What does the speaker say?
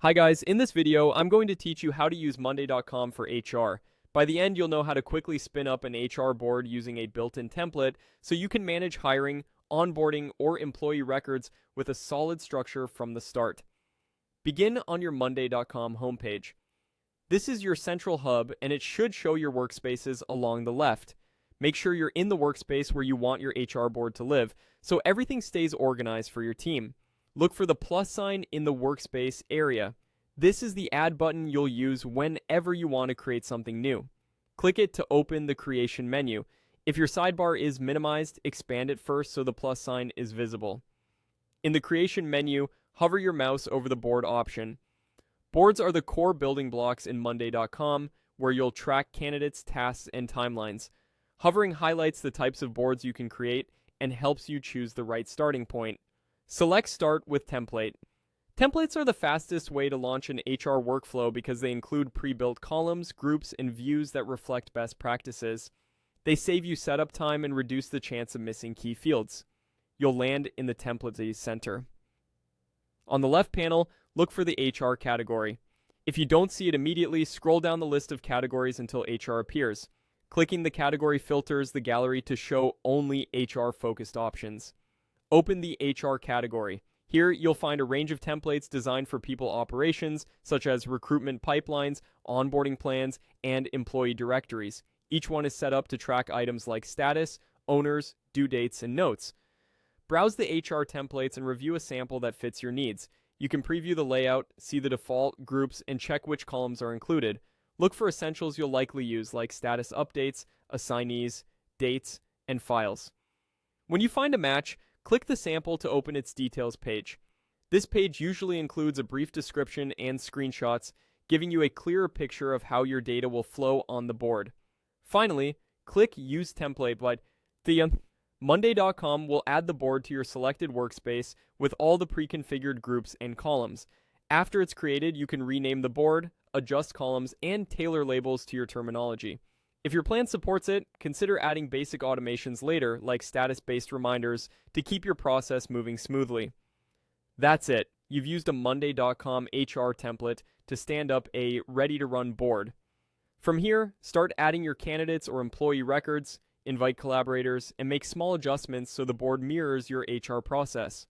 Hi guys, in this video, I'm going to teach you how to use Monday.com for HR. By the end, you'll know how to quickly spin up an HR board using a built-in template so you can manage hiring, onboarding, or employee records with a solid structure from the start. Begin on your Monday.com homepage. This is your central hub and it should show your workspaces along the left. Make sure you're in the workspace where you want your HR board to live so everything stays organized for your team. Look for the plus sign in the workspace area. This is the add button you'll use whenever you want to create something new. Click it to open the creation menu. If your sidebar is minimized, expand it first so the plus sign is visible. In the creation menu, hover your mouse over the board option. Boards are the core building blocks in Monday.com where you'll track candidates, tasks, and timelines. Hovering highlights the types of boards you can create and helps you choose the right starting point. Select Start with Template. Templates are the fastest way to launch an HR workflow because they include pre-built columns, groups, and views that reflect best practices. They save you setup time and reduce the chance of missing key fields. You'll land in the Templates center. On the left panel, look for the HR category. If you don't see it immediately, scroll down the list of categories until HR appears. Clicking the category filters the gallery to show only HR-focused options. Open the HR category. Here, you'll find a range of templates designed for people operations, such as recruitment pipelines, onboarding plans, and employee directories. Each one is set up to track items like status, owners, due dates, and notes. Browse the HR templates and review a sample that fits your needs. You can preview the layout, see the default groups, and check which columns are included. Look for essentials you'll likely use, like status updates, assignees, dates, and files. When you find a match, click the sample to open its details page. This page usually includes a brief description and screenshots, giving you a clearer picture of how your data will flow on the board. Finally, click Use Template, but Monday.com will add the board to your selected workspace with all the pre-configured groups and columns. After it's created, you can rename the board, adjust columns, and tailor labels to your terminology. If your plan supports it, consider adding basic automations later, like status-based reminders, to keep your process moving smoothly. That's it. You've used a Monday.com HR template to stand up a ready-to-run board. From here, start adding your candidates or employee records, invite collaborators, and make small adjustments so the board mirrors your HR process.